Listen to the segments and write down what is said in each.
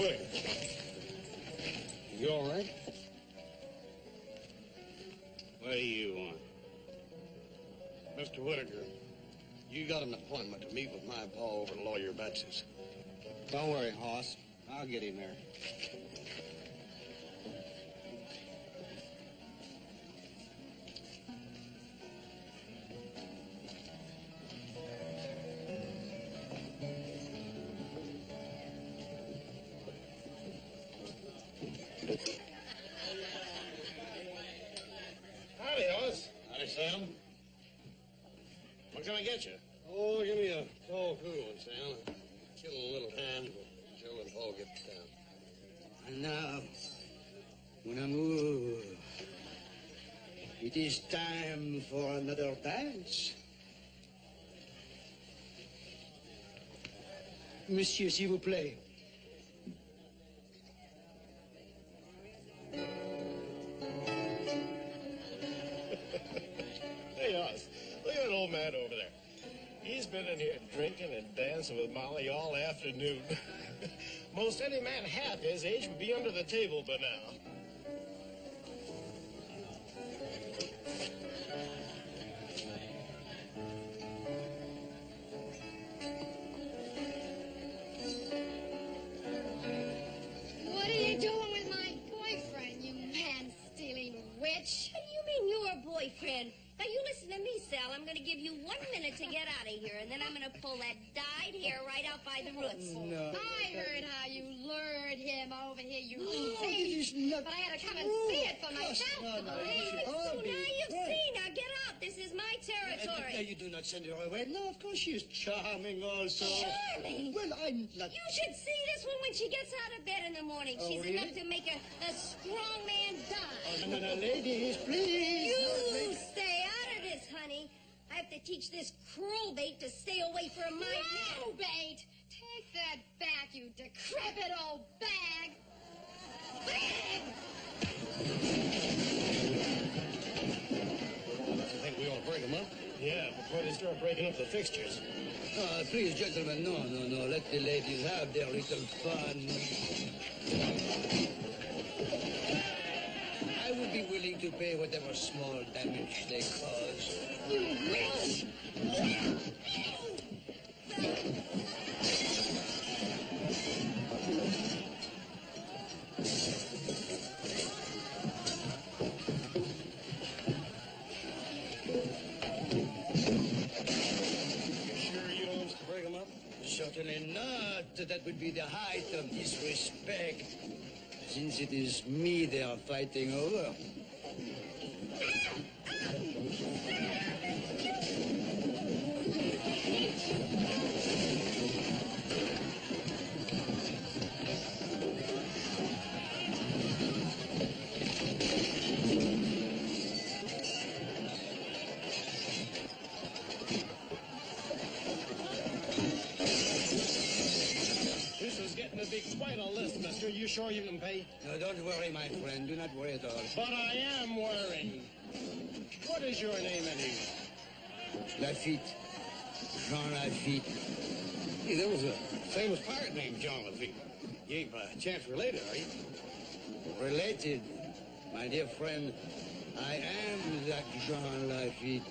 Quick. You all right? What do you want? Mr. Whitaker, you got an appointment to meet with my pa over at Lawyer Betsy's. Don't worry, Hoss. I'll get him there. Howdy, Hoss. Howdy, Sam. What can I get you? Oh, give me a tall, cool one, Sam. Killing a little time till Joe and Paul get to town. And now, mon amour, it is time for another dance. Monsieur, s'il vous plaît. Hey, Oz, look at that old man over there. He's been in here drinking and dancing with Molly all afternoon. Most any man half his age would be under the table by now. What are you doing with my boyfriend, you man-stealing witch? What do you mean your boyfriend? Now, you listen to me, Sal. I'm going to give you 1 minute to get out of here, and then I'm going to pull that dyed hair right out by the roots. No. I heard how you lured him over here, you No, thief. it is not But I had to come and true. see it for myself. No, no, Hey, you should So all now be you've right. seen. Now get out. This is my territory. You do not send her away. No, of course she is charming also. Charming? Well, I'm not... You should see this one when she gets out of bed in the morning. Oh, She's really? enough to make a strong man die. Oh, no, ladies, please. You stay out of this, honey. I have to teach this crowbait to stay away from my neck. Crowbait! Take that back, you decrepit old bag. I think we ought to break them up. Yeah, before they start breaking up the fixtures. Please, gentlemen, no. Let the ladies have their little fun. I would be willing to pay whatever small damage they cause. You witch! Sure you don't want us to break them up? Certainly not. That would be the height of disrespect, since it is me they are fighting over. This is getting to be quite a list, mister. You sure you can pay? No, don't worry, my friend. Do not worry at all. But I am worrying. What is your name anyway? Lafitte. Jean Lafitte. Hey, there was a famous pirate named John Lafitte. You ain't by chance related, are you? Related, my dear friend, I am that Jean Lafitte.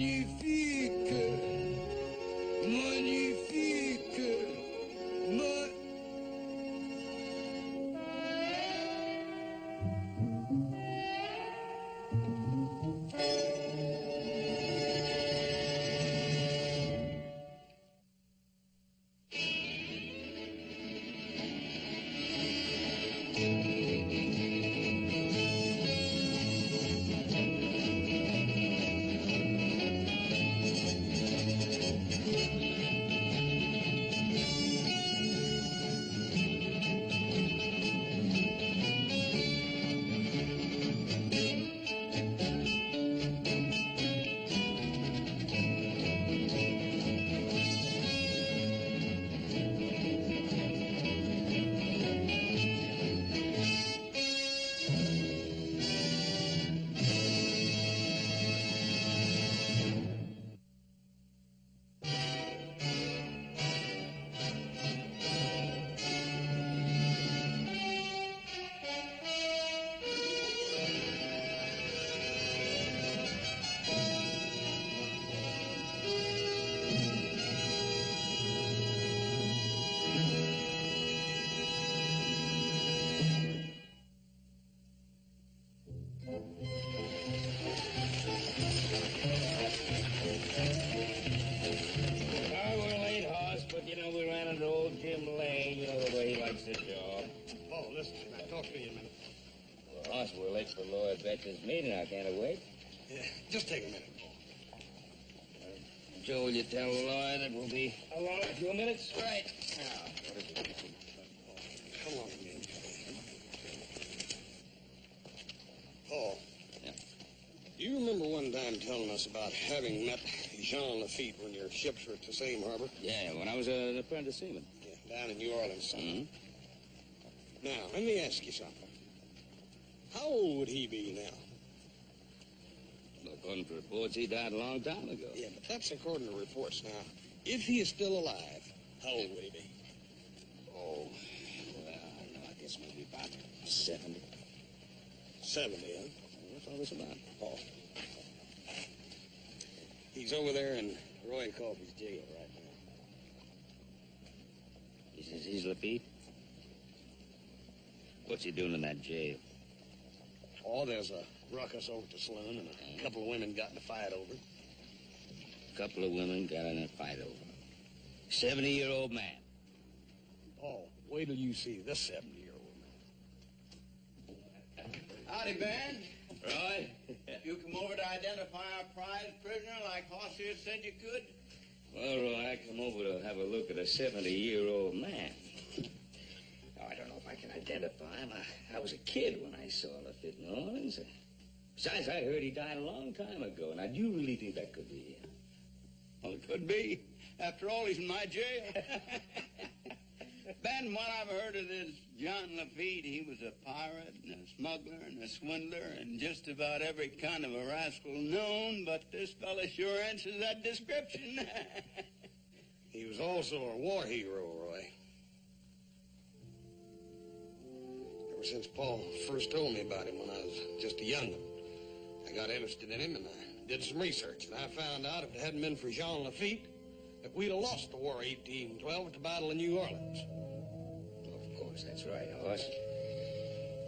Magnifique! Magnifique! Just give me a minute. Well, Hoss, we're late for Lloyd Betcher's meeting. I can't wait. Yeah, just take a minute, Paul. Joe, will you tell Lloyd that we'll be along in a few minutes? Right. Now, come on, man. Paul. Yeah. You remember one time telling us about having met Jean Lafitte when your ships were at the same harbor? Yeah, when I was an apprentice seaman. Yeah, down in New Orleans. Mm-hmm. Now, let me ask you something. How old would he be now? Well, according to reports, he died a long time ago. Yeah, but that's according to reports. Now, if he is still alive, how old would he be? Oh, well, I guess maybe about 70. 70, huh? What's all this about? Oh. He's over there in Roy Coffey's jail right now. He says he's Lafitte? What's he doing in that jail? Oh, there's a ruckus over at the saloon, and a couple of women got in a fight over it. A couple of women got in a fight over him. 70-year-old man. Oh, wait till you see this 70-year-old man. Howdy, Ben. Roy? You come over to identify our prize prisoner like Hoss here said you could? Well, Roy, I come over to have a look at a 70-year-old man. Now, I don't know if I can identify him. I was a kid when I saw Lafitte in New Orleans. Besides, I heard he died a long time ago. Now, do you really think that could be him? Well, it could be. After all, he's in my jail. Ben, what I've heard of this John Lafitte, he was a pirate and a smuggler and a swindler and just about every kind of a rascal known, but this fella sure answers that description. He was also a war hero, Roy. Ever since Paul first told me about him when I was just a young'un, I got interested in him and I did some research, and I found out if it hadn't been for Jean Lafitte, that we'd have lost the War of 1812 at the Battle of New Orleans. Of course, that's right, Hoss.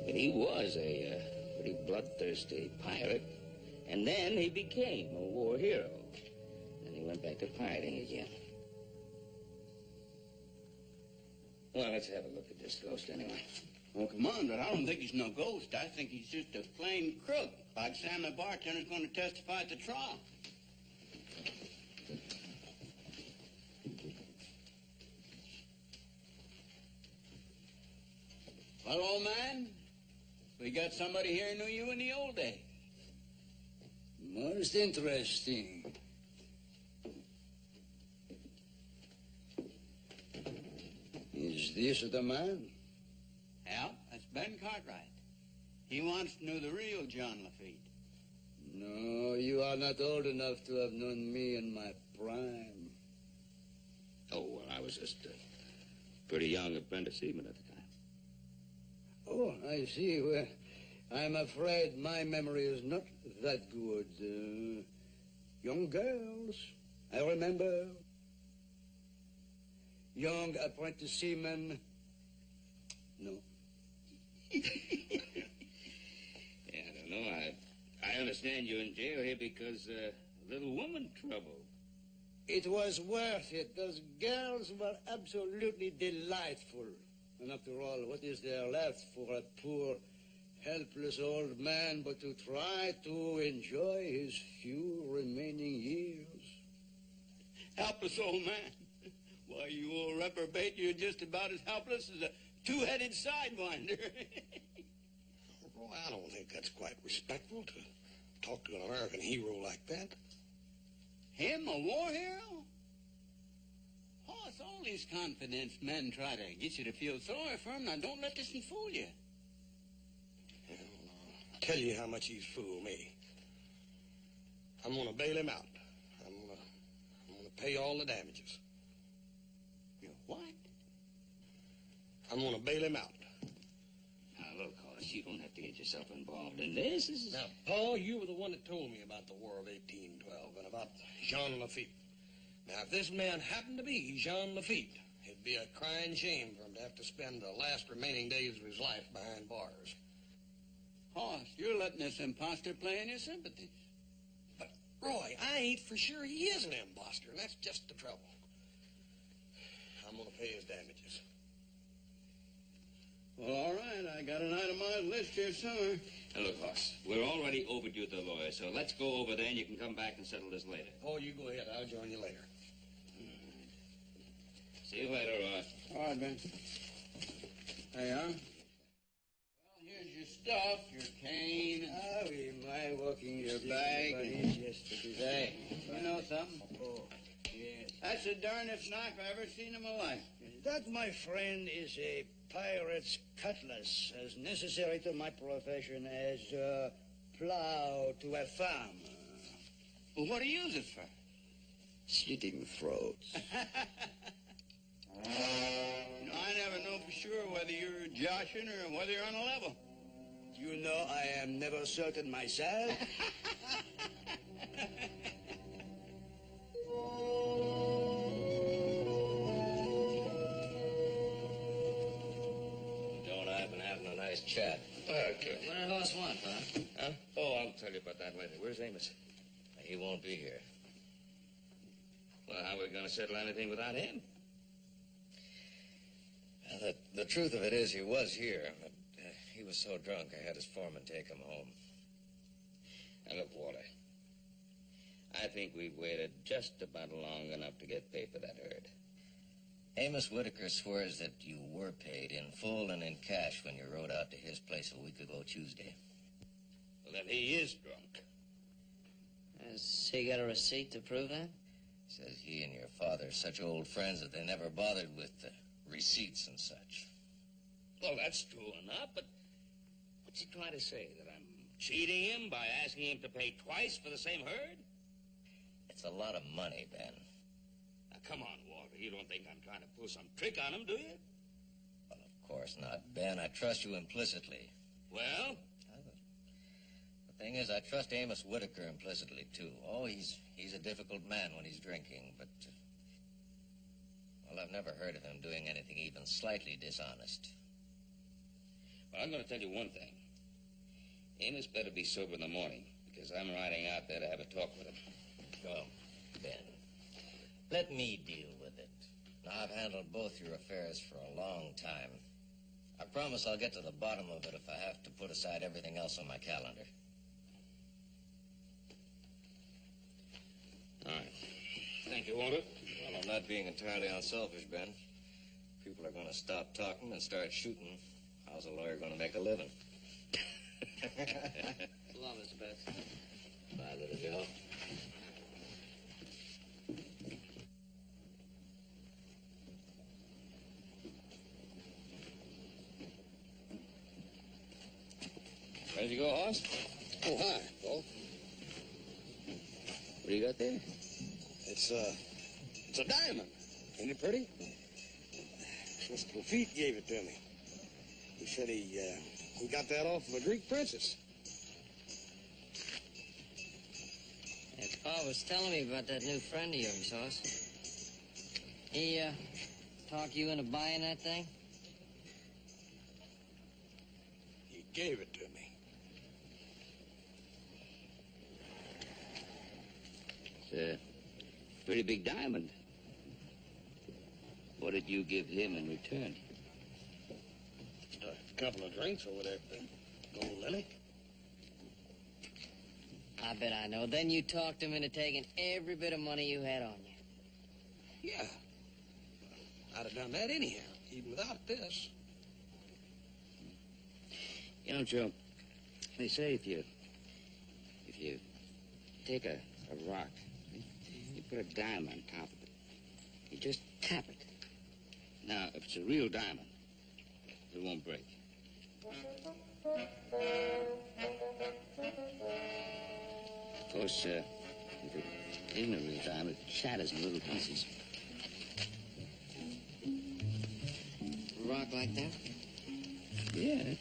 But he was a pretty bloodthirsty pirate, and then he became a war hero. And he went back to pirating again. Well, let's have a look at this ghost anyway. Well, come on, but I don't think he's no ghost. I think he's just a plain crook, like Sam the bartender's going to testify at the trial. Well, old man, we got somebody here who knew you in the old days. Most interesting. Is this the man? Yeah, that's Ben Cartwright. He wants to know the real John Lafitte. No, you are not old enough to have known me in my prime. Oh, well, I was just a pretty young apprentice seaman at the time. Oh, I see. Well, I'm afraid my memory is not that good. Young girls, I remember. Young apprentice seamen. No. Yeah, I don't know. I understand you're in jail here because a little woman trouble. It was worth it. Those girls were absolutely delightful. And after all, what is there left for a poor, helpless old man but to try to enjoy his few remaining years? Helpless old man. Why, you old reprobate, you're just about as helpless as a two-headed sidewinder. Well, I don't think that's quite respectful to talk to an American hero like that. Him, a war hero? Hoss, all these confidence men try to get you to feel sorry for him. Now, don't let this one fool you. Well, I'll tell you how much he's fooled me. I'm going to bail him out. I'm going to pay all the damages. You what? I'm going to bail him out. Now, look, Hoss, you don't have to get yourself involved in this. This is... Now, Paul, you were the one that told me about the War of 1812 and about Jean Lafitte. Now, if this man happened to be Jean Lafitte, it'd be a crying shame for him to have to spend the last remaining days of his life behind bars. Hoss, you're letting this imposter play in your sympathies. But, Roy, I ain't for sure he is an imposter, and that's just the trouble. I'm going to pay his damages. Well, all right. I got an itemized list here somewhere. Now, look, Hoss, we're already overdue the lawyer, so let's go over there and you can come back and settle this later. Oh, you go ahead. I'll join you later. See you later, Ross. All right, Ben. There you are. Well, here's your stuff, your cane. Ah, oui, my walking Your stick, bag. valise, yes, that is I. You know something? Oh, yes. That's the darnest knife I ever seen in my life. That, my friend, is a pirate's cutlass, as necessary to my profession as a plow to a farm. Well, what do you use it for? Slitting throats. I never know for sure whether you're joshing or whether you're on a level. You know I am never certain myself. Joe and I have been having a nice chat. Okay. What did Hoss want, huh? Huh? Oh, I'll tell you about that later. Where's Amos? He won't be here. Well, how are we going to settle anything without him? The truth of it is he was here, but he was so drunk I had his foreman take him home. Now, look, Walter, I think we've waited just about long enough to get paid for that herd. Amos Whitaker swears that you were paid in full and in cash when you rode out to his place a week ago Tuesday. Well, then he is drunk. Has he got a receipt to prove that? Says he and your father are such old friends that they never bothered with receipts and such. Well, that's true enough, but what's he trying to say? That I'm cheating him by asking him to pay twice for the same herd? It's a lot of money, Ben. Now, come on, Walter. You don't think I'm trying to pull some trick on him, do you? Well, of course not, Ben. I trust you implicitly. Well? The thing is, I trust Amos Whitaker implicitly, too. Oh, he's a difficult man when he's drinking, but... well, I've never heard of him doing anything even slightly dishonest. Well, I'm going to tell you one thing. Amos better be sober in the morning, because I'm riding out there to have a talk with him. Well, Ben, let me deal with it. Now, I've handled both your affairs for a long time. I promise I'll get to the bottom of it if I have to put aside everything else on my calendar. All right. Thank you, Walter. Well, I'm not being entirely unselfish, Ben. People are going to stop talking and start shooting. How's a lawyer going to make a living? So long, Mr. Betts. Bye, little Joe. Ready to go, Hoss? Oh, hi, Paul. What do you got there? It's a diamond. Ain't it pretty? Mr. Lafitte gave it to me. He said he got that off of a Greek princess. Yeah, Pa was telling me about that new friend of yours, Hoss. He, talk you into buying that thing? He gave it to me. It's a pretty big diamond. What did you give him in return? A couple of drinks over there at the Gold Lily. I bet I know. Then you talked him into taking every bit of money you had on you. Yeah. I'd have done that anyhow, even without this. You know, Joe, they say if you take a rock, you put a diamond on top of it. You just tap it. Now, if it's a real diamond, it won't break. Of course, if it isn't a real diamond, it shatters in little pieces. A rock like that? Yeah.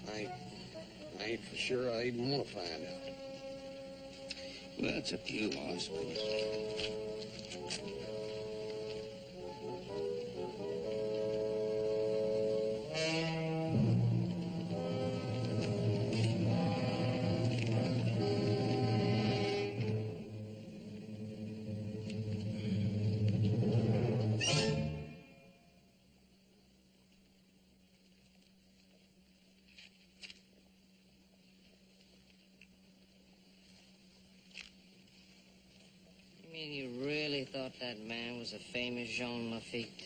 I ain't for sure I even want to find out. Well, it's up to you, I suppose. mean you really thought that man was a famous Jean Lafitte?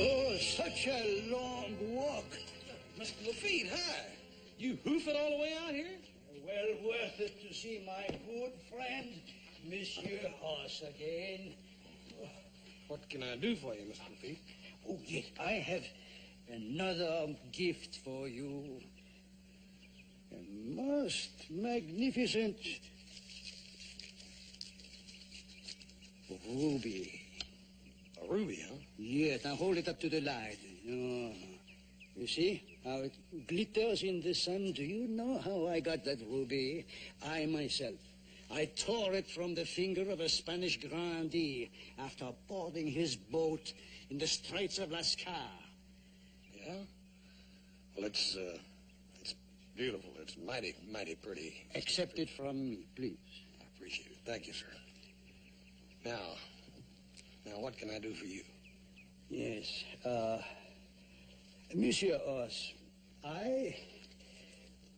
Oh, such a long walk. Mr. Lafitte, hi. You hoof it all the way out here? Well worth it to see my good friend, Monsieur Hoss, again. What can I do for you, Mr. Lafitte? Oh, yes, I have another gift for you. A most magnificent ruby. A ruby, huh? Yes, now hold it up to the light. Oh. You see how it glitters in the sun? Do you know how I got that ruby? I myself. I tore it from the finger of a Spanish grandee after boarding his boat in the Straits of Lascar. Yeah? Well, it's beautiful. It's mighty, mighty pretty. Accept it from me, please. I appreciate it. Thank you, sir. Now, what can I do for you? Yes, Monsieur Oz, I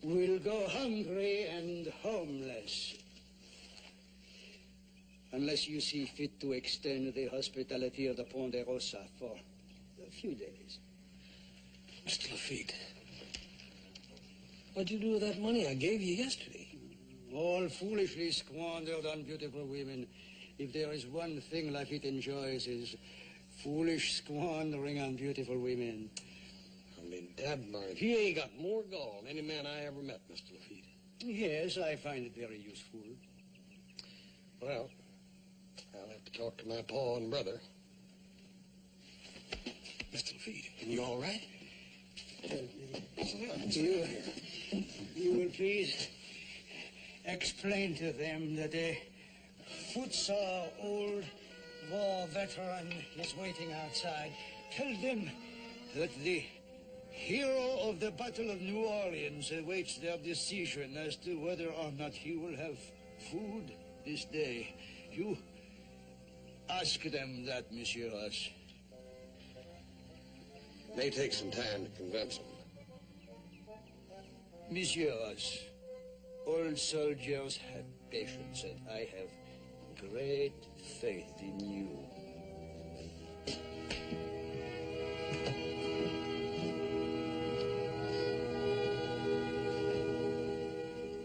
will go hungry and homeless unless you see fit to extend the hospitality of the Ponderosa for a few days. Mr. Lafitte, what'd you do with that money I gave you yesterday? All foolishly squandered on beautiful women. If there is one thing Lafitte enjoys is foolish squandering on beautiful women. I mean, dadburn, he ain't got more gall than any man I ever met, Mr. Lafitte. Yes, I find it very useful. Well, I'll have to talk to my pa and brother. Mr. Lafitte, you all right? You will please explain to them that a footsore old war veteran is waiting outside. Tell them that the hero of the Battle of New Orleans awaits their decision as to whether or not he will have food this day. You ask them that, Monsieur Ross. May take some time to convince them. Monsieur Ross, old soldiers have patience, and I have great faith in you.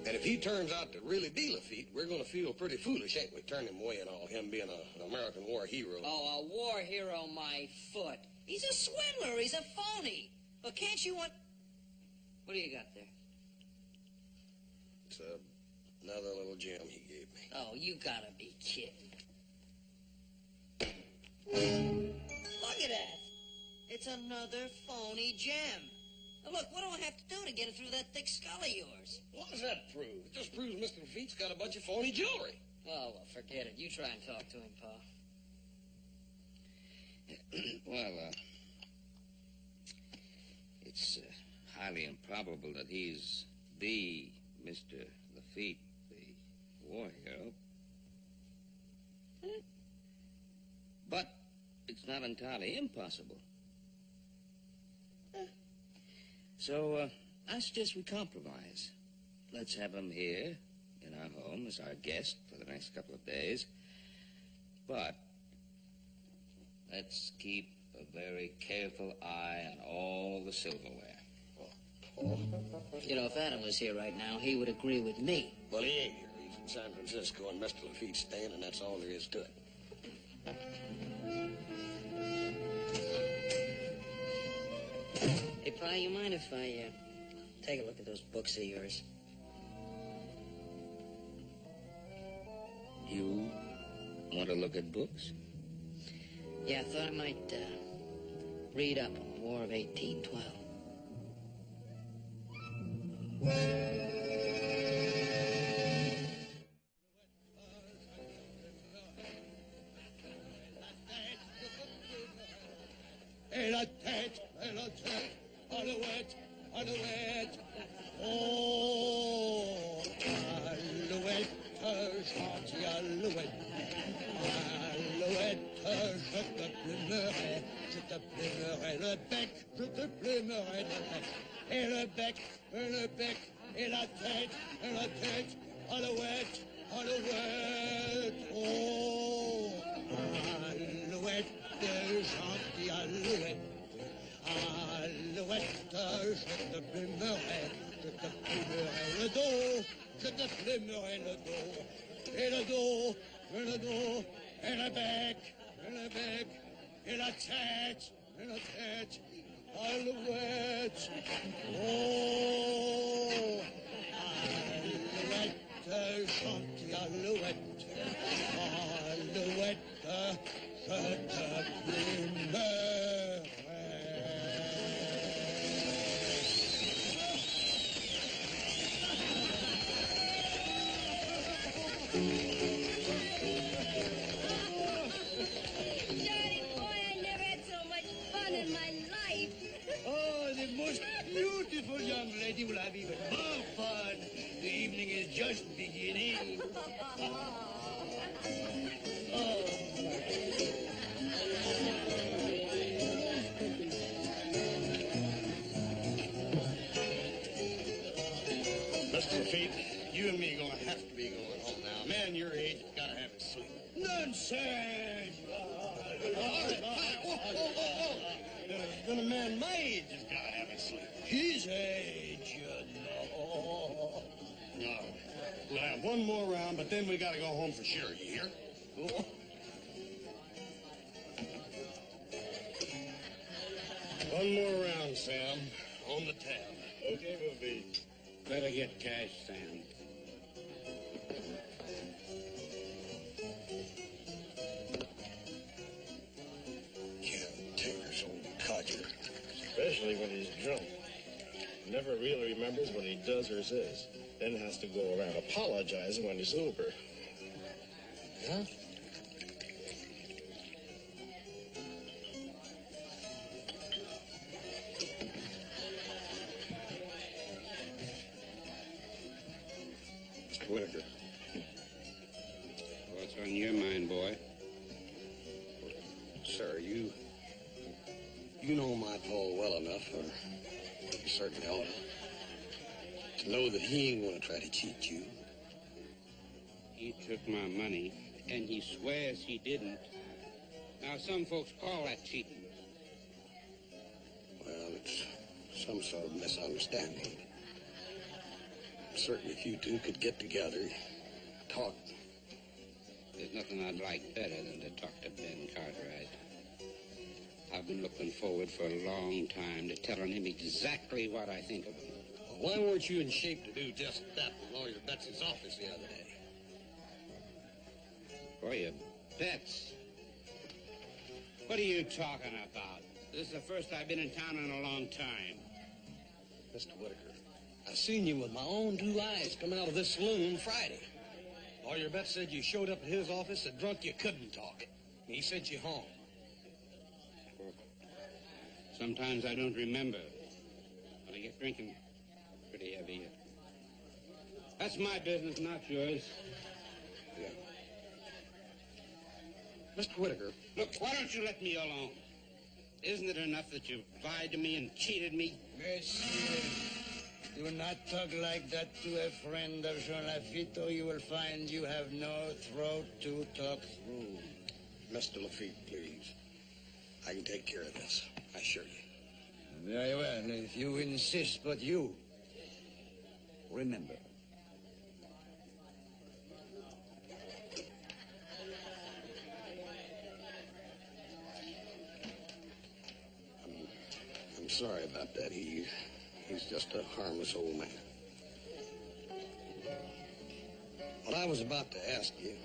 And if he turns out to really be Lafitte, we're going to feel pretty foolish, ain't we, turning him away and all, him being an American war hero. Oh, a war hero, my foot. He's a swindler. He's a phony. But can't you What do you got there? It's another little gem he gave me. Oh, you gotta be kidding. Look at that. It's another phony gem. Now look, what do I have to do to get it through that thick skull of yours? What does that prove? It just proves Mr. Lafitte's got a bunch of phony jewelry. Oh, well, forget it. You try and talk to him, Pa. Well, it's highly improbable that he's the Mr. Lafitte, the war hero. But it's not entirely impossible. So, I suggest we compromise. Let's have him here in our home as our guest for the next couple of days. But let's keep a very careful eye on all the silverware. You know, if Adam was here right now, he would agree with me. Well, he ain't here. He's in San Francisco, and Mr. Lafitte's staying, and that's all there is to it. Hey, Pa, you mind if I take a look at those books of yours? You want to look at books? Yeah, I thought I might read up on the War of 1812. Et la tête, alouette, alouette. Oh! chante Alouette. Alouette, je te plumerai le bec, je te plumerai le bec. Et le bec, et la tête, Alouette, Alouette, oh, Alouette, gentille Alouette. Alouette, je te plumerai le dos, je te plumerai le dos, et le dos, et le bec, et la tête, Alouette, oh, Alouette, gentille Alouette, Alouette, je te plumerai. Johnny, boy, I never had so much fun in my life. Oh, the most beautiful young lady will have even more fun. The evening is just beginning. Oh. Mr. Lafitte, you and me gonna have to be going home now. A man your age has got to have his sleep. Nonsense! Then a man my age has got to have his sleep. His age, no. No. We'll have one more round, but then we got to go home for sure. You hear? One more round, Sam. On the tab. Okay, movie. Better get cash, Sam. Cantankerous old codger. Especially when he's drunk. Never really remembers what he does or says. Then has to go around apologizing when he's sober. Huh? Mr. Whitaker. What's on your mind, boy? Sir, you know my Paul well enough, or you certainly ought to know that he ain't gonna try to cheat you. He took my money, and he swears he didn't. Now, some folks call that cheating. Well, it's some sort of misunderstanding. Certainly, if you two could get together, talk. There's nothing I'd like better than to talk to Ben Cartwright. I've been looking forward for a long time to telling him exactly what I think of him. Well, why weren't you in shape to do just that in Lawyer Betts' office the other day? Lawyer Betts? What are you talking about? This is the first I've been in town in a long time. Mr. Whitaker, I seen you with my own two eyes come out of this saloon Friday. Lawyer Betts said you showed up at his office so drunk you couldn't talk. And he sent you home. Sometimes I don't remember. When I get drinking pretty heavy. That's my business, not yours. Yeah. Mr. Whitaker. Look, why don't you let me alone? Isn't it enough that you lied to me and cheated me? Monsieur, do not talk like that to a friend of Jean Lafitte, or you will find you have no throat to talk through. Mr. Lafitte, please. I can take care of this. I assure you. Very well, if you insist, but you remember. I'm sorry about that. He's just a harmless old man. What I was about to ask you,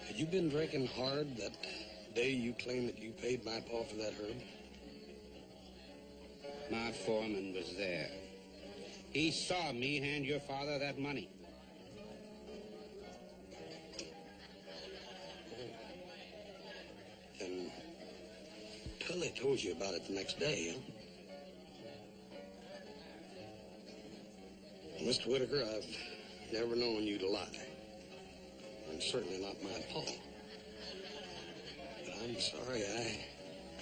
had you been drinking hard that day you claimed that you paid my pa for that herb? My foreman was there. He saw me hand your father that money. And Tully told you about it the next day, huh? Mr. Whitaker, Never known you to lie. And certainly not my pa. But I'm sorry,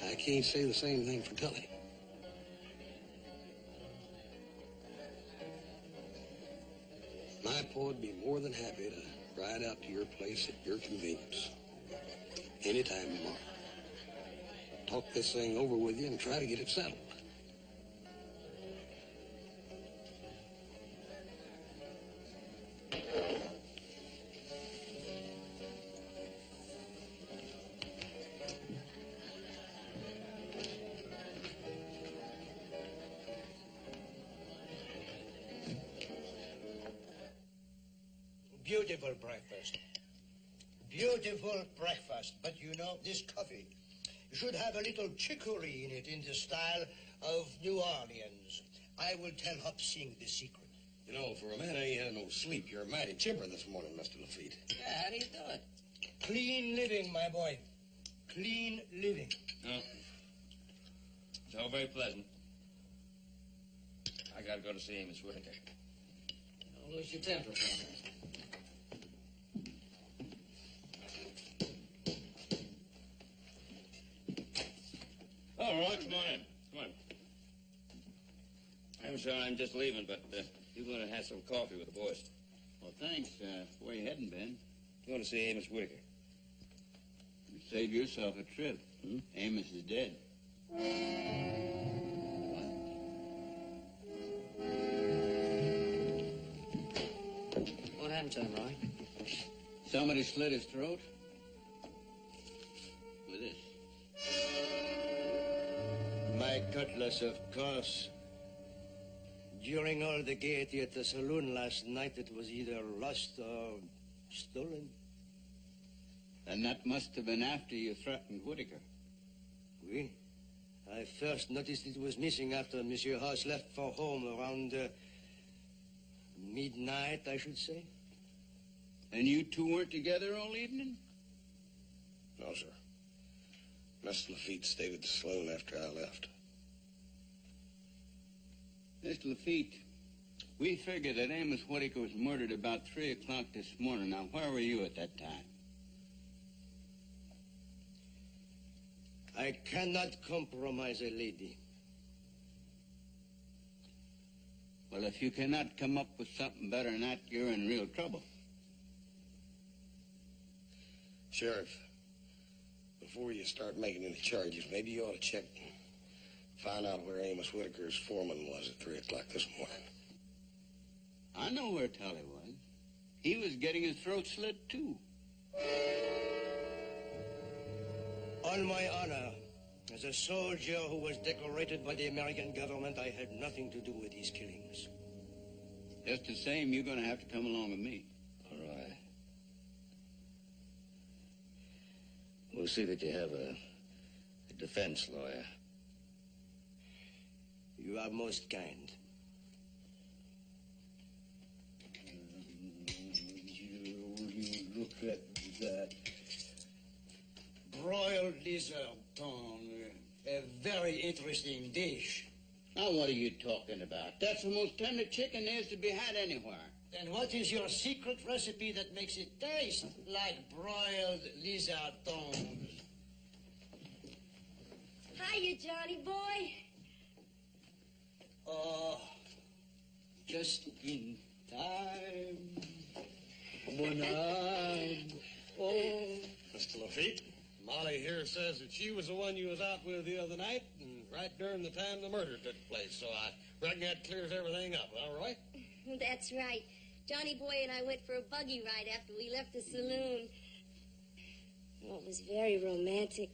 I can't say the same thing for Tully. My pa would be more than happy to ride out to your place at your convenience. Anytime tomorrow. Talk this thing over with you and try to get it settled. Beautiful breakfast. Beautiful breakfast. But you know, this coffee should have a little chicory in it in the style of New Orleans. I will tell Hop Sing the secret. You know, for a man that ain't had no sleep, you're mighty chipper this morning, Mr. Lafitte. Yeah, how do you do it? Clean living, my boy. Clean living. Oh. It's all very pleasant. I gotta go to see Amos Whitaker. Don't lose your temper, brother. All right, come on in. Come on. I'm sorry, I'm just leaving, but you're going to have some coffee with the boys. Well, thanks. Where you heading, Ben? Going to see Amos Whitaker. You save yourself a trip. Amos is dead. What happened to him, Roy? Somebody slit his throat. With this. My cutlass, of course. During all the gaiety at the saloon last night, it was either lost or stolen. And that must have been after you threatened Whitaker. Oui. I first noticed it was missing after Monsieur House left for home around midnight, I should say. And you two weren't together all evening? No, sir. Mr. Lafitte stayed at the saloon after I left. Mr. Lafitte, we figured that Amos Whitaker was murdered about 3 o'clock this morning. Now, where were you at that time? I cannot compromise a lady. Well, if you cannot come up with something better than that, you're in real trouble. Sheriff, before you start making any charges, maybe you ought to check and find out where Amos Whitaker's foreman was at 3 o'clock this morning. I know where Tully was. He was getting his throat slit, too. On my honor, as a soldier who was decorated by the American government, I had nothing to do with these killings. Just the same, you're going to have to come along with me. All right. We'll see that you have a defense lawyer. You are most kind. You look at that. Broiled lizard tongue. A very interesting dish. Now, what are you talking about? That's the most tender chicken there's to be had anywhere. Then what is your secret recipe that makes it taste like broiled lizard tongues? Hiya, Johnny boy. Oh, just in time. Bonanza. Oh. Mr. Lafitte, Molly here says that she was the one you was out with the other night, and right during the time the murder took place, so I reckon that clears everything up, all right? That's right. Johnny boy and I went for a buggy ride after we left the saloon. Oh, it was very romantic.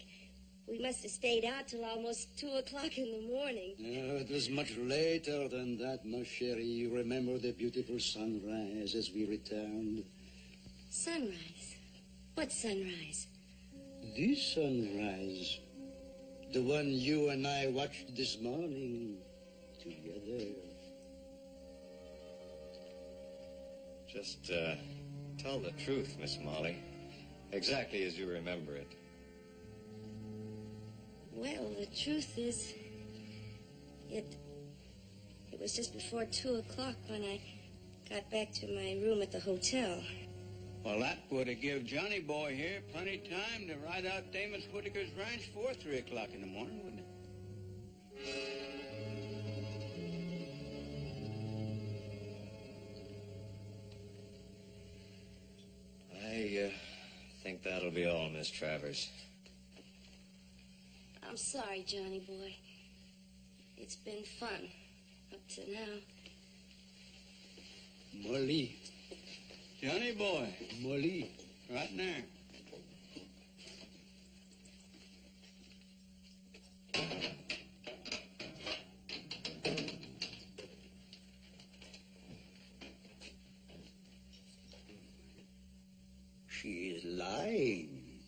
We must have stayed out till almost 2 o'clock in the morning. It was much later than that, ma chérie. You remember the beautiful sunrise as we returned? Sunrise? What sunrise? This sunrise. The one you and I watched this morning together. Just tell the truth, Miss Molly. Exactly as you remember it. Well, the truth is, it was just before 2 o'clock when I got back to my room at the hotel. Well, that would have given Johnny Boy here plenty time to ride out Amos Whitaker's ranch before 3 o'clock in the morning, wouldn't it? I think that'll be all, Miss Travers. I'm sorry, Johnny boy. It's been fun up to now. Molly. Johnny Boy. Molly. Right there. She is lying.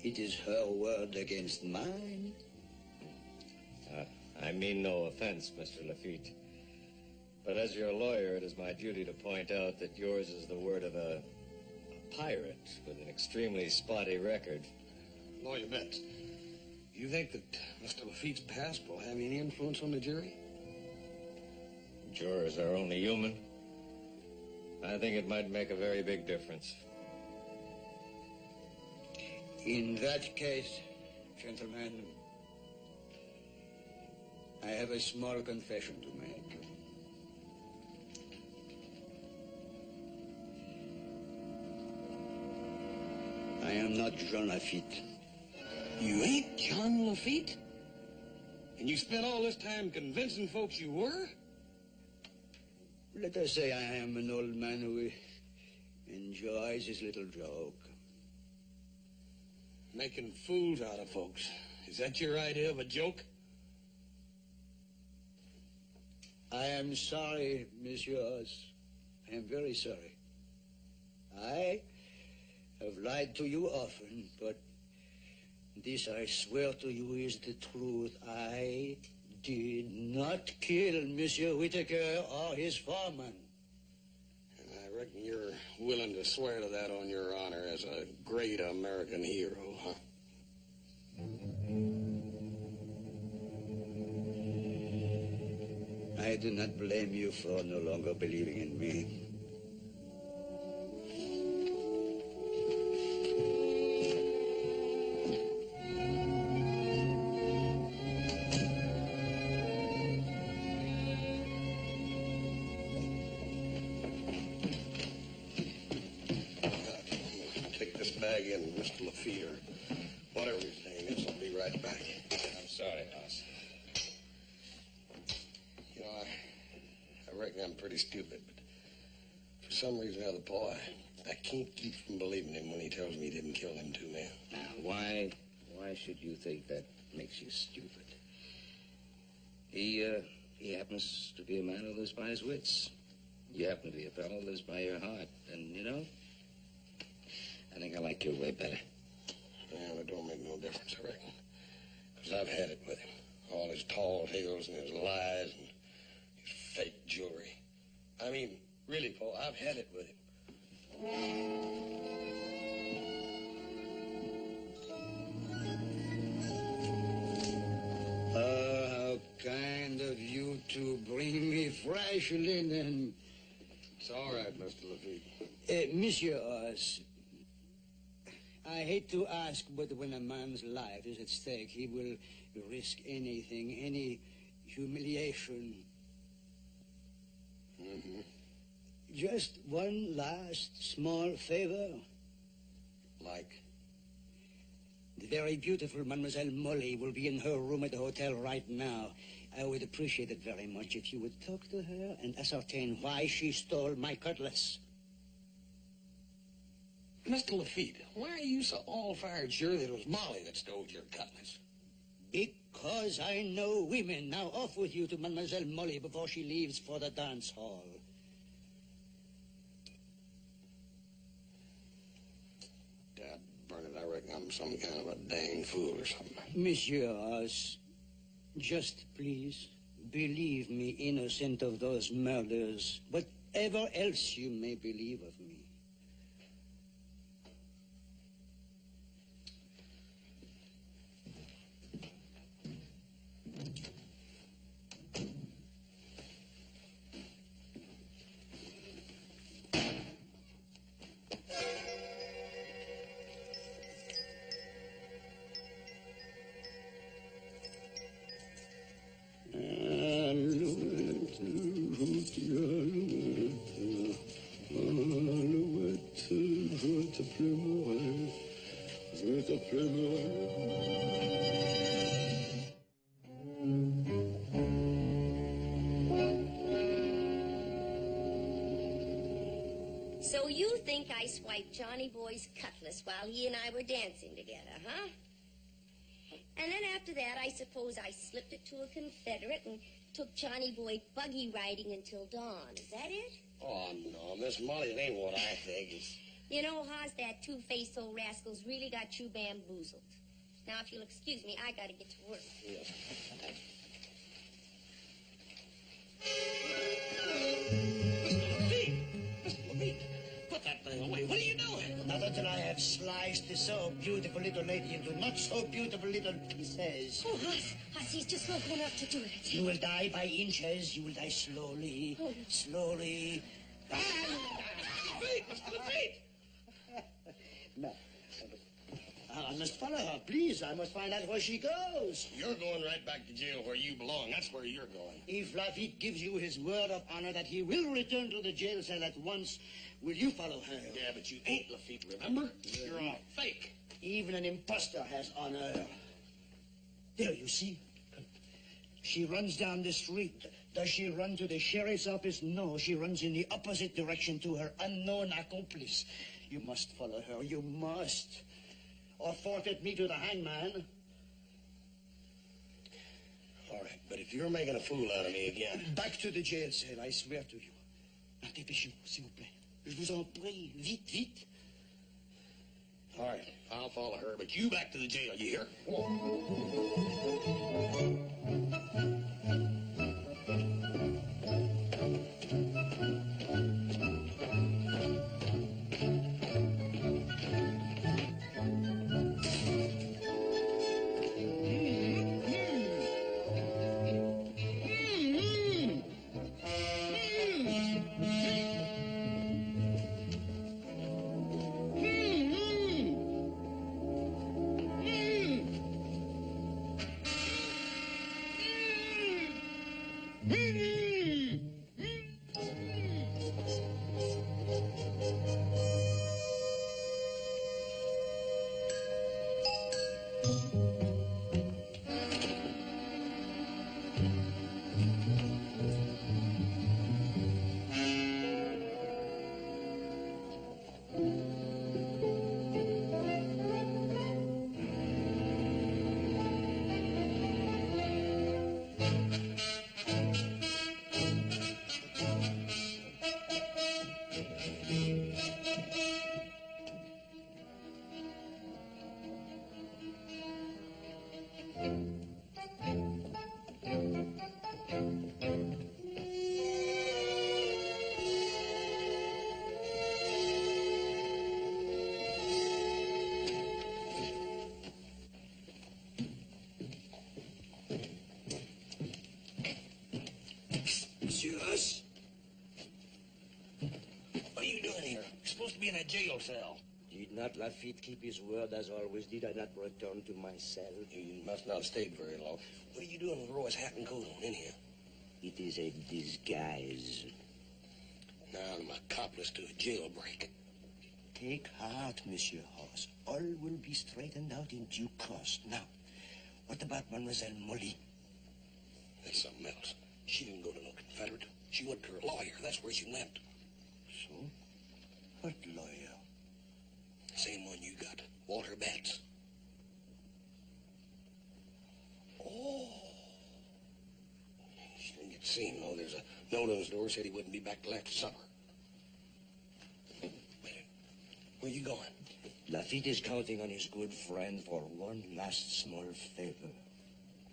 It is her word against mine. I mean no offense, Mr. Lafitte. But as your lawyer, it is my duty to point out that yours is the word of a pirate with an extremely spotty record. Lawyer Betts, you think that Mr. Lafitte's past will have any influence on the jury? Jurors are only human. I think it might make a very big difference. In that case, gentlemen, I have a small confession to make. I am not Jean Lafitte. You ain't John Lafitte? And you spent all this time convincing folks you were? Let us say I am an old man who enjoys his little joke. Making fools out of folks. Is that your idea of a joke? I am sorry, Messieurs. I am very sorry. I have lied to you often, but this I swear to you is the truth. I did not kill Monsieur Whitaker or his foreman. And I reckon you're willing to swear to that on your honor as a great American hero, huh? I do not blame you for no longer believing in me. Take this bag in, Mr. Lafitte, or whatever his name is. I'll be right back. I'm sorry, Hoss. You know, I reckon I'm pretty stupid, but for some reason or other, Paul, I can't keep from believing him when he tells me he didn't kill them two men. Now, why should you think that makes you stupid? He happens to be a man who lives by his wits. You happen to be a fellow who lives by your heart. And, you know, I think I like your way better. Well, it don't make no difference, I reckon. Because I've had it with him. All his tall tales and his lies and his fake jewelry. I mean, really, Paul, I've had it with him. How kind of you to bring me fresh linen. It's all right, Mr. Lafitte. Monsieur Oz, I hate to ask, but when a man's life is at stake, he will risk anything, any humiliation. Mm-hmm. Just one last small favor. Like? The very beautiful Mademoiselle Molly will be in her room at the hotel right now. I would appreciate it very much if you would talk to her and ascertain why she stole my cutlass. Mr. Lafitte, why are you so all-fired sure that it was Molly that stole your cutlass? Because I know women. Now off with you to Mademoiselle Molly before she leaves for the dance hall. Dad burn it, I reckon I'm some kind of a dang fool or something. Monsieur Oz, just please believe me innocent of those murders, whatever else you may believe of me. t'appeler mon rêve. Je vais t'appeler mon rêve. So you think I swiped Johnny Boy's cutlass while he and I were dancing together, huh? And then after that, I suppose I slipped it to a Confederate and took Johnny Boy buggy riding until dawn. Is that it? Oh, no, Miss Molly, it ain't what I think. It's... You know, Hoss, that two-faced old rascal's really got you bamboozled. Now, if you'll excuse me, I gotta get to work. Yes. Put that thing away. What are you doing? Not until I have sliced this so beautiful little lady into not so beautiful little pieces. Oh, Hoss, he's just not going up to do it. You will die by inches. You will die slowly, slowly. Feet, Mr. Lafitte! No. I must follow her, please. I must find out where she goes. You're going right back to jail where you belong. That's where you're going. If Lafitte gives you his word of honor that he will return to the jail cell at once, will you follow her? Yeah, but you ain't Lafitte, remember? You're a fake. Even an imposter has honor. There, you see? She runs down the street. Does she run to the sheriff's office? No, she runs in the opposite direction to her unknown accomplice. You must follow her. You must. Or forfeit me to the hangman. All right, but if you're making a fool out of me again... Back to the jail cell, I swear to you. Now, dépêchez-vous, s'il vous plaît. Je vous en prie, vite, vite. All right, I'll follow her, but you back to the jail, you hear? Come on. What are you doing here? You're supposed to be in a jail cell. Did not Lafitte keep his word as always? Did I not return to my cell? You must not have stayed very long. What are you doing with Roy's hat and coat on in here? It is a disguise. Now I'm accomplice to a jailbreak. Take heart, Monsieur Hoss. All will be straightened out in due course. Now, what about Mademoiselle Molly? That's something else. She didn't go to no Confederate. She went to her lawyer. That's where she went. So? What lawyer? Same one you got. Walter Batts. Oh. She didn't get seen, though. There's a note on his door said he wouldn't be back till after supper. Wait. Where you going? Lafitte is counting on his good friend for one last small favor.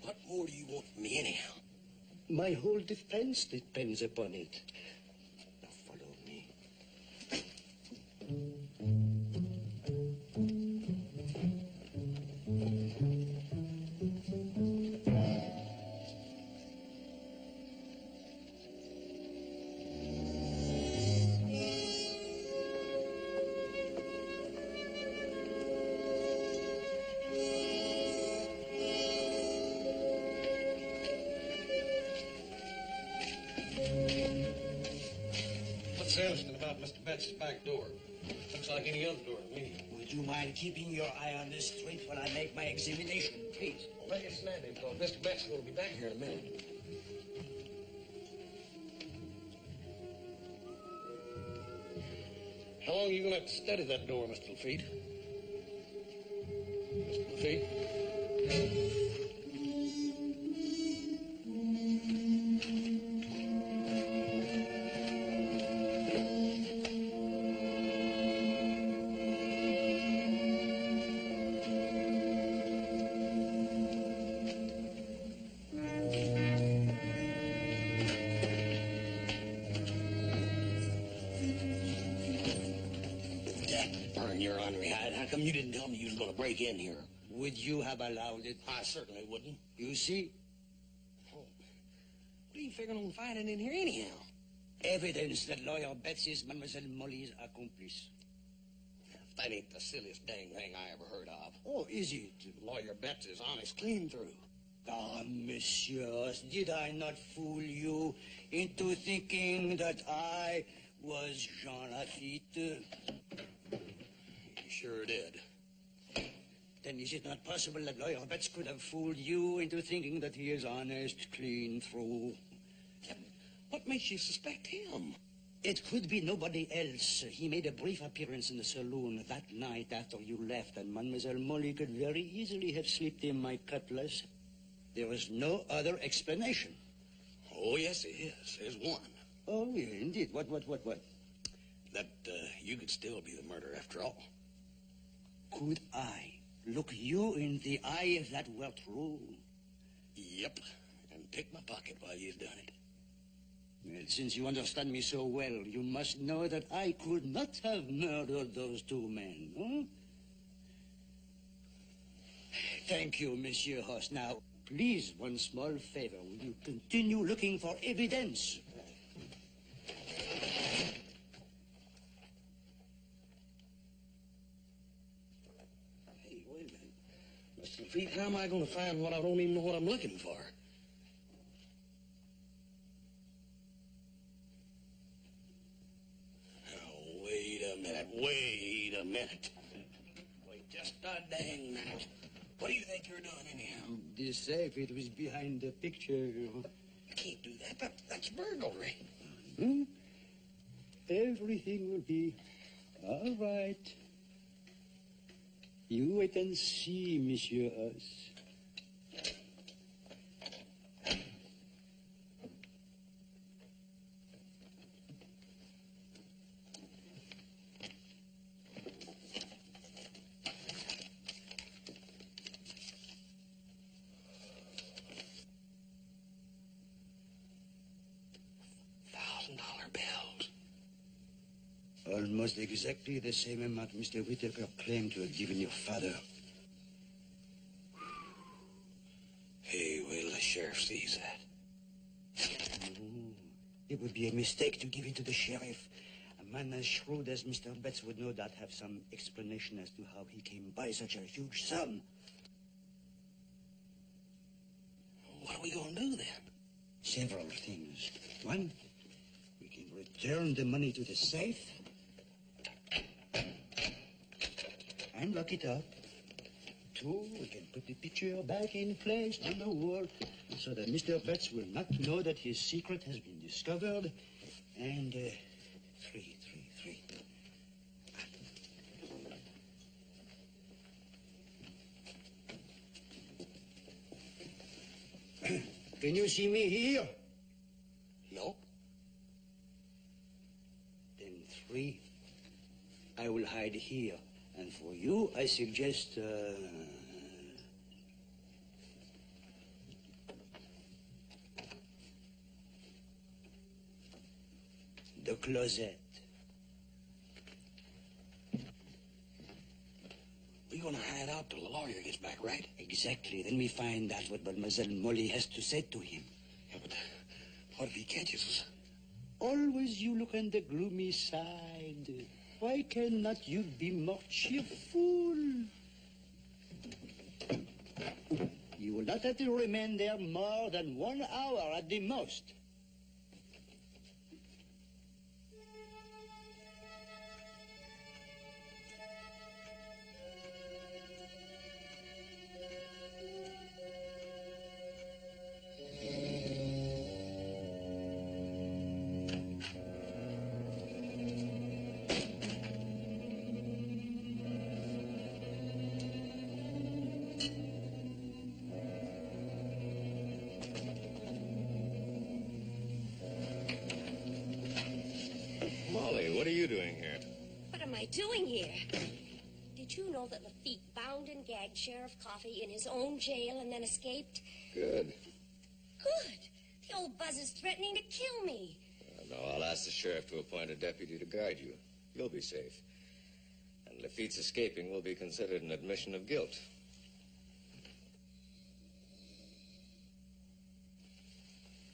What more do you want from me, anyhow? My whole defense depends upon it. Now follow me. What's interesting about Mr. Betts' back door? Looks like any other door to me. Would you mind keeping your eye on the street while I make my examination, please? Well, make it snappy, because Mr. Betts is going to be back here in a minute. How long are you going to have to study that door, Mr. Lafitte? Mr. Lafitte? Burn your ornery hide. How come you didn't tell me you was going to break in here? Would you have allowed it? I certainly wouldn't. You see, What are you figuring on finding in here anyhow? evidence that Lawyer Betts is Mademoiselle Molly's accomplice. That ain't the silliest dang thing I ever heard of. Oh, is it? Lawyer Betts is honest clean through. Ah, monsieur, did I not fool you into thinking that I was Jean Lafitte? You sure did. Then is it not possible that Lawyer Betts could have fooled you into thinking that he is honest, clean through? What makes you suspect him? It could be nobody else. He made a brief appearance in the saloon that night after you left, and Mademoiselle Molly could very easily have slipped him my cutlass. There was no other explanation. Oh, yes, there is. There's one. Oh, yeah, indeed. What? That you could still be the murderer after all. Could I look you in the eye if that were true? Yep. And pick my pocket while you've done it. Well, since you understand me so well, you must know that I could not have murdered those two men, huh? Thank you, Monsieur Hoss. Now, please, one small favor. Will you continue looking for evidence? Hey, wait a minute. Mr. Lafitte, how am I going to find what I don't even know what I'm looking for? Oh, wait a minute. Wait just a dang minute. What do you think you're doing anyhow? The safe, it was behind the picture. You can't do that. That's burglary. Hmm? Everything will be all right. You wait and see, Monsieur Hoss. $1,000 bills. Almost exactly the same amount Mr. Whittaker claimed to have given your father. Hey, wait till the sheriff sees that. It would be a mistake to give it to the sheriff. A man as shrewd as Mr. Betts would no doubt have some explanation as to how he came by such a huge sum. What are we going to do then? Several things. One, we can return the money to the safe and lock it up. Two, we can put the picture back in place on the wall so that Mr. Betts will not know that his secret has been discovered. And three. Can you see me here? No. Then three, I will hide here. And for you, I suggest, the closet. We're going to hide out till the lawyer gets back, right? Exactly. Then we find out what Mademoiselle Molly has to say to him. Yeah, but what if he catches us? Always you look on the gloomy side. Why cannot you be more cheerful? You will not have to remain there more than 1 hour at the most. I doing here? Did you know that Lafitte bound and gagged Sheriff Coffey in his own jail and then escaped? Good. Good. The old buzz is threatening to kill me. No, I'll ask the sheriff to appoint a deputy to guard you. You'll be safe. And Lafitte's escaping will be considered an admission of guilt.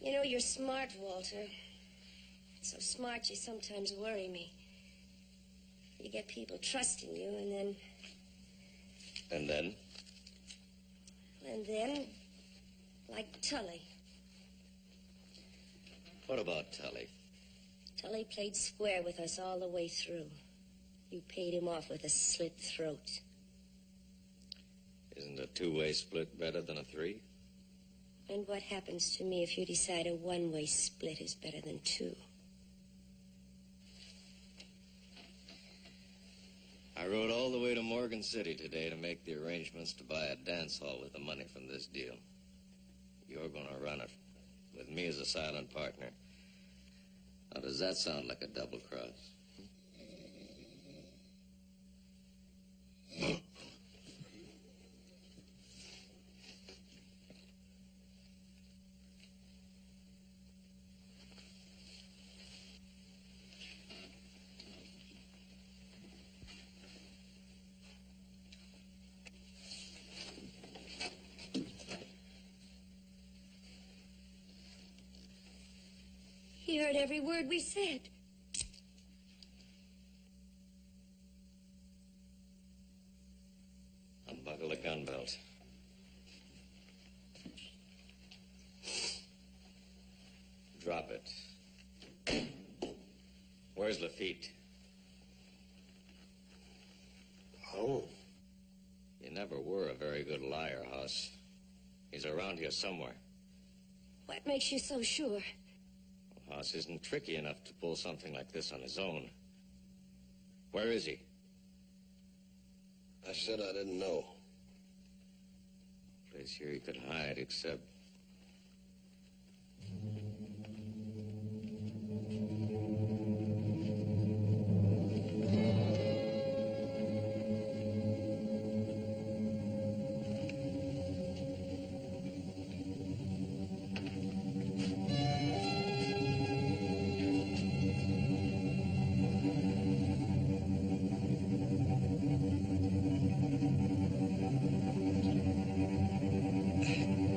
You know, you're smart, Walter. So smart you sometimes worry me. You get people trusting you, and then... And then? And then, like Tully. What about Tully? Tully played square with us all the way through. You paid him off with a slit throat. Isn't a two-way split better than a three? And what happens to me if you decide a one-way split is better than two? I rode all the way to Morgan City today to make the arrangements to buy a dance hall with the money from this deal. You're going to run it, with me as a silent partner. Now, does that sound like a double cross? He heard every word we said. Unbuckle the gun belt. Drop it. Where's Lafitte? Oh. You never were a very good liar, Hoss. He's around here somewhere. What makes you so sure? Hoss isn't tricky enough to pull something like this on his own. Where is he? I said I didn't know. No place here he could hide except...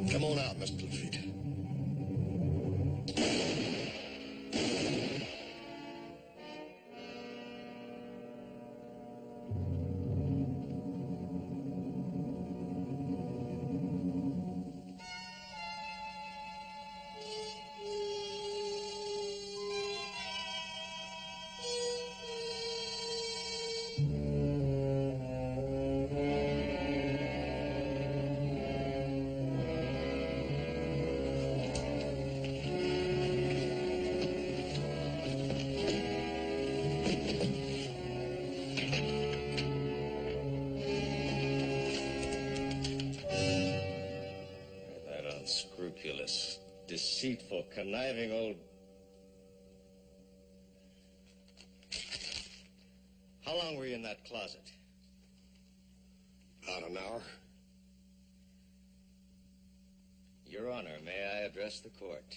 Come on out, Mr. Lafitte. Unscrupulous, deceitful, conniving old... How long were you in that closet? About an hour. Your Honor, may I address the court?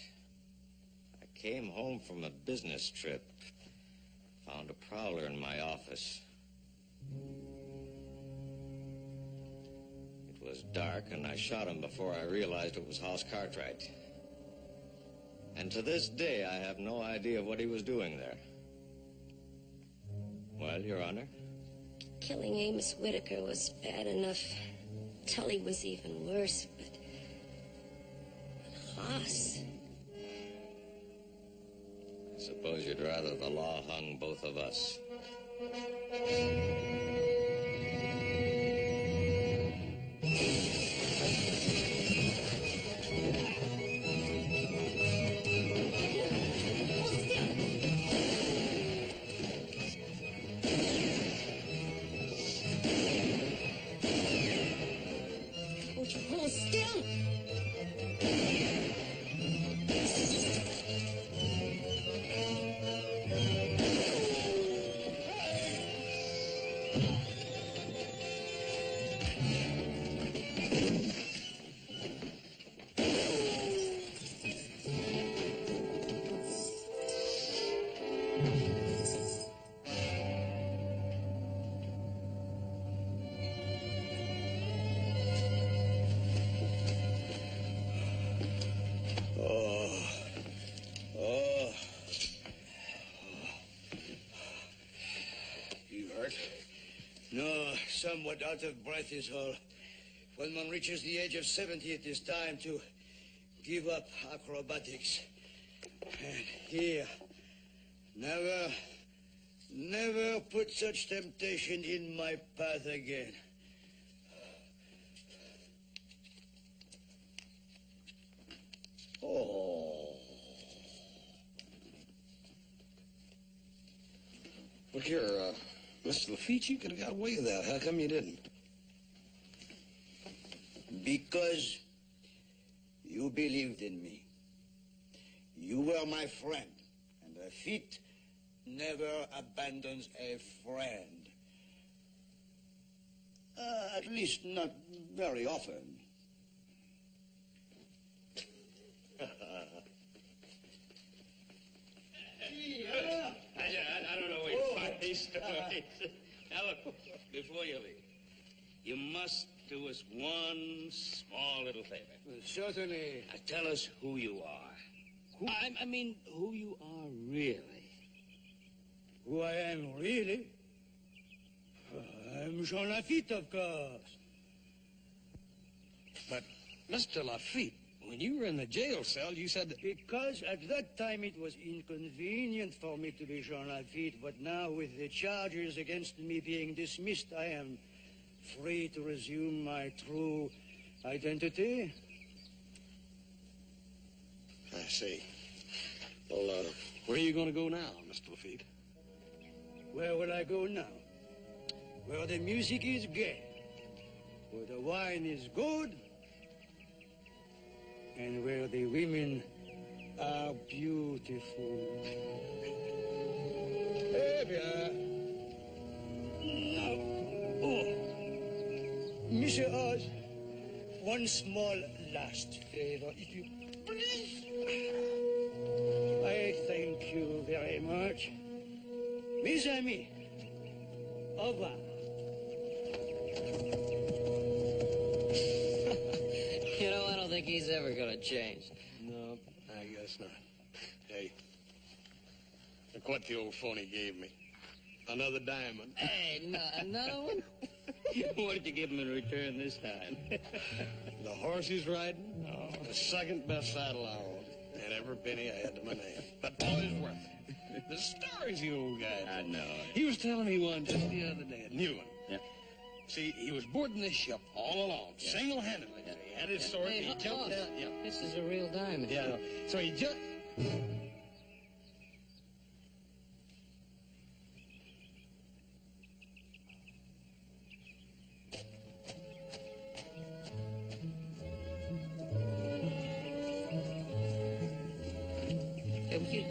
I came home from a business trip. Found a prowler in my office. It was dark, and I shot him before I realized it was Hoss Cartwright. And to this day, I have no idea what he was doing there. Well, Your Honor? Killing Amos Whitaker was bad enough. Tully was even worse, but Hoss... I suppose you'd rather the law hung both of us. Won't you hold still? No, somewhat out of breath is all. When one reaches the age of 70, it is time to give up acrobatics. And here, never put such temptation in my path again. Oh. Look here, Mr. Lafitte, you could have got away with that. How come you didn't? Because you believed in me. You were my friend, and Lafitte never abandons a friend. At least not very often. I don't know what funny stories. Now look, before you leave, you must do us one small little favor. Certainly. Now, tell us who you are. I mean, who you are really. Who I am really? I'm Jean Lafitte, of course. But, Mr. Lafitte, when you were in the jail cell, you said that... Because at that time it was inconvenient for me to be Jean Lafitte, but now with the charges against me being dismissed, I am free to resume my true identity. I see. Well, where are you going to go now, Mr. Lafitte? Where will I go now? Where the music is gay, where the wine is good, and where the women are beautiful. Eh bien. Oh. Monsieur Oz, one small last favor, if you please. I thank you very much. Mes amis, au revoir. You know, I don't think he's ever going to change. No, I guess not. Hey, look what the old phony gave me. Another diamond. Hey, another one? What did you give him in return this time? The horse he's riding, the second best saddle I owned, and every penny I had to my name. But always worth it. The stories the old guy told. I know. He was telling me one just the other day, a new one. Yeah. See, he was boarding this ship all alone, single-handedly. Yeah. He had his sword, Hey, and he jumped down. Yeah. This is a real diamond. Yeah. So he just...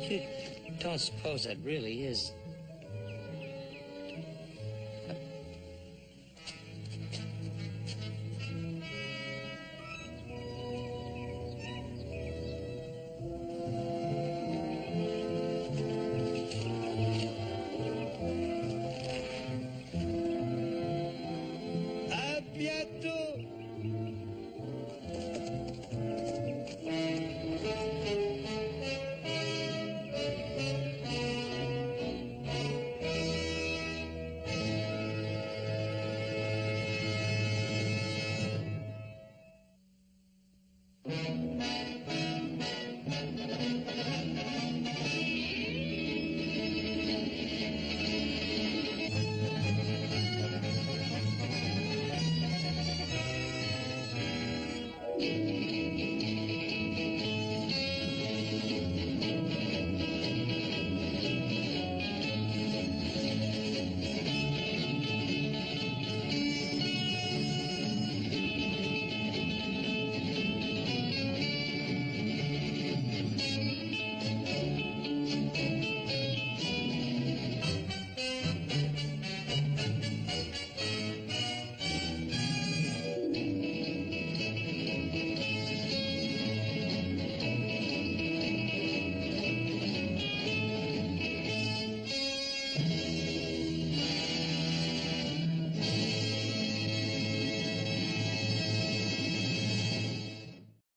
You don't suppose that really is